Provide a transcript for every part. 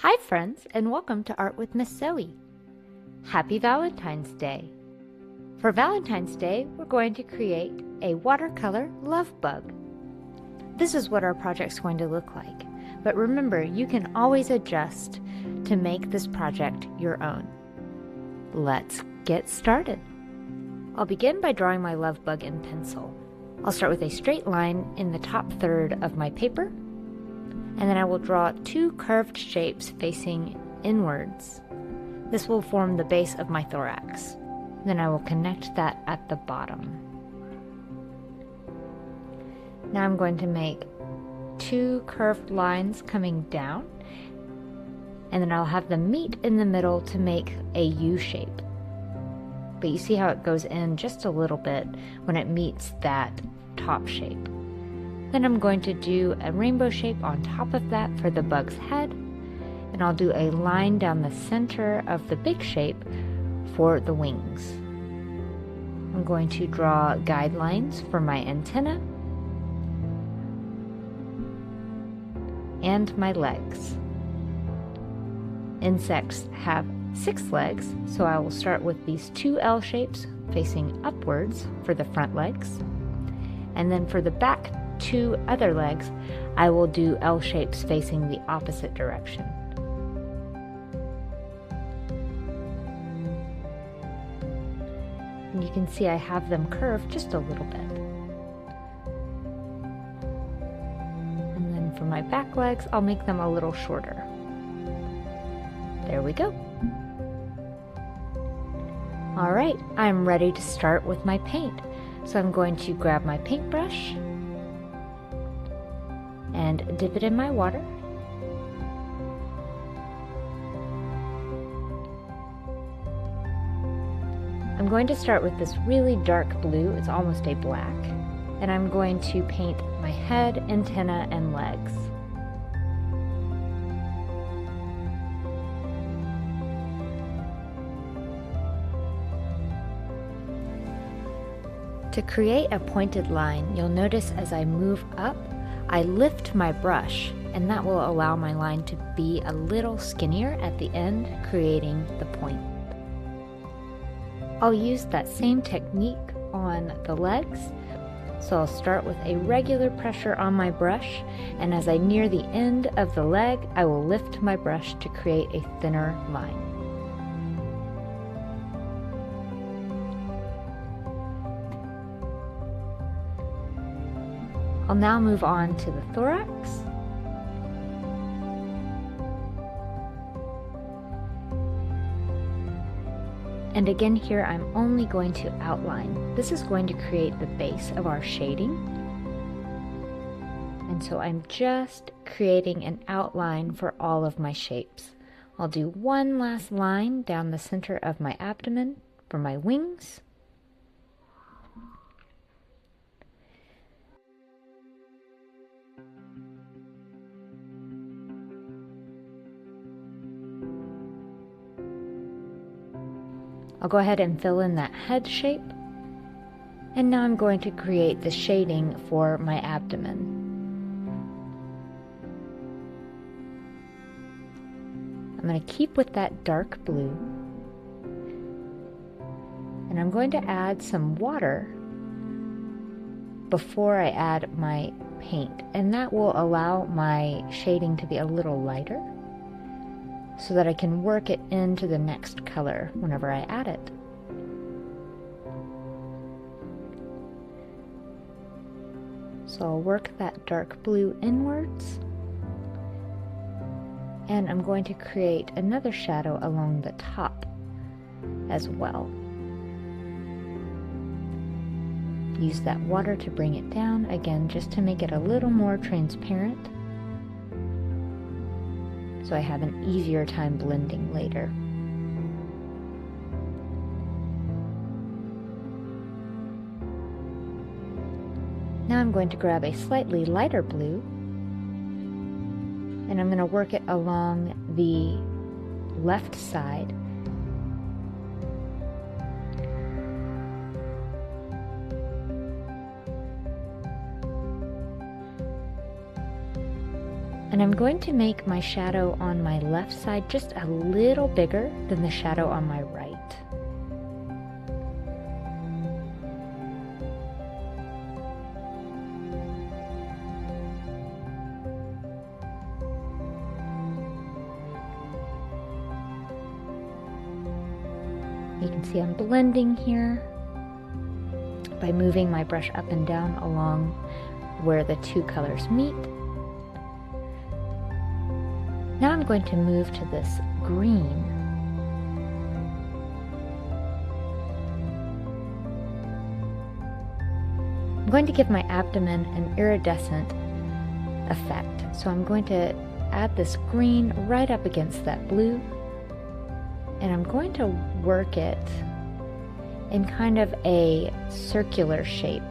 Hi friends, and welcome to Art with Miss Zoe. Happy Valentine's Day. For Valentine's Day, we're going to create a watercolor love bug. This is what our project's going to look like, but remember, you can always adjust to make this project your own. Let's get started. I'll begin by drawing my love bug in pencil. I'll start with a straight line in the top third of my paper, and then I will draw two curved shapes facing inwards. This will form the base of my thorax. Then I will connect that at the bottom. Now I'm going to make two curved lines coming down, and then I'll have them meet in the middle to make a U shape. But you see how it goes in just a little bit when it meets that top shape. Then I'm going to do a rainbow shape on top of that for the bug's head, and I'll do a line down the center of the big shape for the wings. I'm going to draw guidelines for my antenna and my legs. Insects have 6 legs, so I will start with these two L shapes facing upwards for the front legs, and then for the back 2 other legs, I will do L shapes facing the opposite direction. And you can see I have them curved just a little bit. And then for my back legs, I'll make them a little shorter. There we go. All right, I'm ready to start with my paint. So I'm going to grab my paintbrush and dip it in my water. I'm going to start with this really dark blue, it's almost a black, and I'm going to paint my head, antenna, and legs. To create a pointed line, you'll notice as I move up, I lift my brush, and that will allow my line to be a little skinnier at the end, creating the point. I'll use that same technique on the legs, so I'll start with a regular pressure on my brush, and as I near the end of the leg, I will lift my brush to create a thinner line. I'll now move on to the thorax. And again here I'm only going to outline. This is going to create the base of our shading. And so I'm just creating an outline for all of my shapes. I'll do one last line down the center of my abdomen for my wings. I'll go ahead and fill in that head shape. And now I'm going to create the shading for my abdomen. I'm going to keep with that dark blue. And I'm going to add some water before I add my paint. And that will allow my shading to be a little lighter, so that I can work it into the next color whenever I add it. So I'll work that dark blue inwards, and I'm going to create another shadow along the top as well. Use that water to bring it down, again just to make it a little more transparent, so I have an easier time blending later. Now I'm going to grab a slightly lighter blue, and I'm going to work it along the left side. And I'm going to make my shadow on my left side just a little bigger than the shadow on my right. You can see I'm blending here by moving my brush up and down along where the two colors meet. Now I'm going to move to this green. I'm going to give my abdomen an iridescent effect. So I'm going to add this green right up against that blue, and I'm going to work it in kind of a circular shape,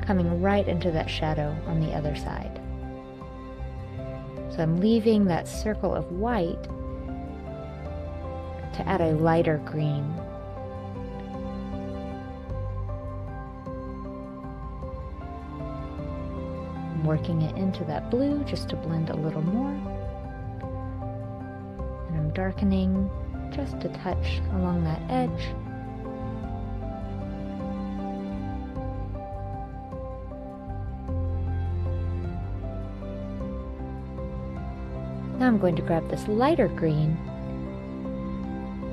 coming right into that shadow on the other side. So I'm leaving that circle of white to add a lighter green. I'm working it into that blue just to blend a little more. And I'm darkening just a touch along that edge. Now I'm going to grab this lighter green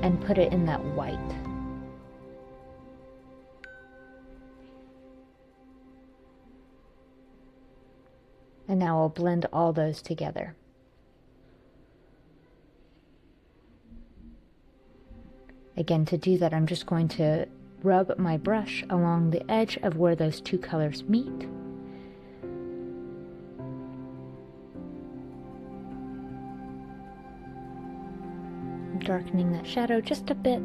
and put it in that white. And now I'll blend all those together. Again, to do that, I'm just going to rub my brush along the edge of where those two colors meet. Darkening that shadow just a bit.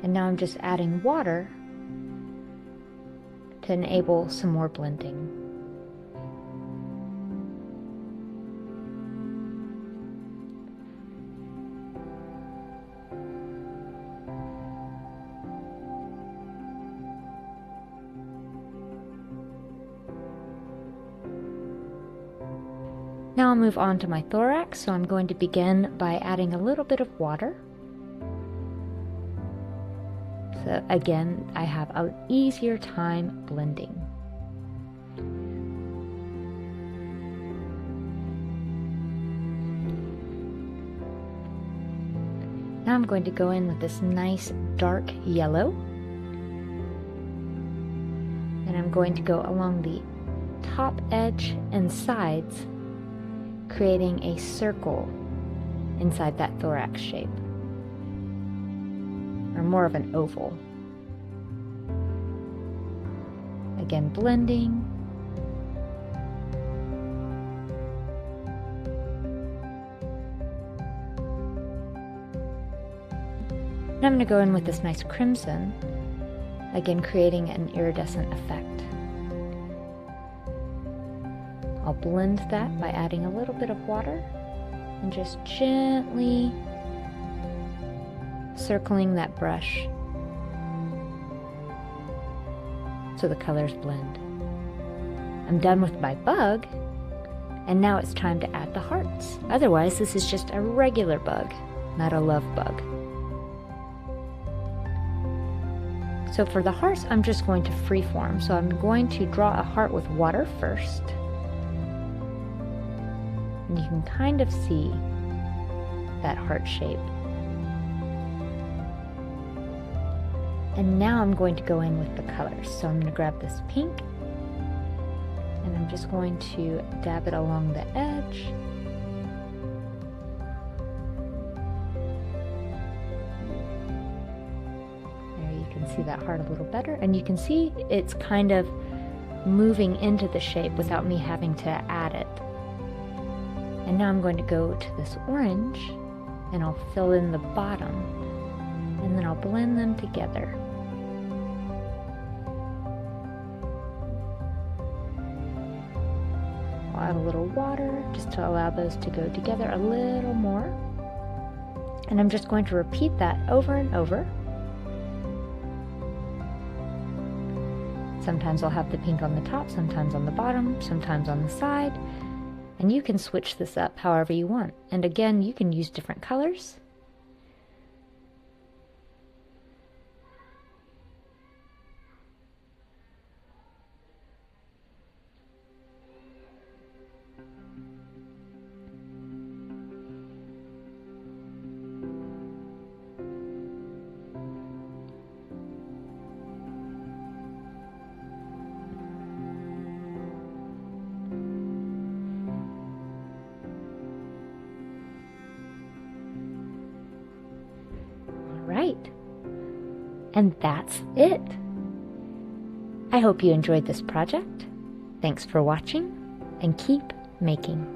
And now I'm just adding water to enable some more blending. Now I'll move on to my thorax, so I'm going to begin by adding a little bit of water. So again, I have an easier time blending. Now I'm going to go in with this nice dark yellow, and I'm going to go along the top edge and sides, creating a circle inside that thorax shape, or more of an oval. Again, blending. Now I'm going to go in with this nice crimson, again creating an iridescent effect. I'll blend that by adding a little bit of water and just gently circling that brush so the colors blend. I'm done with my bug, and now it's time to add the hearts. Otherwise, this is just a regular bug, not a love bug. So for the hearts, I'm just going to freeform. So I'm going to draw a heart with water first. And you can kind of see that heart shape. And now I'm going to go in with the colors. So I'm going to grab this pink, and I'm just going to dab it along the edge. There you can see that heart a little better, and you can see it's kind of moving into the shape without me having to add it. And now I'm going to go to this orange, and I'll fill in the bottom, and then I'll blend them together. I'll add a little water just to allow those to go together a little more. And I'm just going to repeat that over and over. Sometimes I'll have the pink on the top, sometimes on the bottom, sometimes on the side. And you can switch this up however you want. And again, you can use different colors. Right. And that's it. I hope you enjoyed this project. Thanks for watching, and keep making.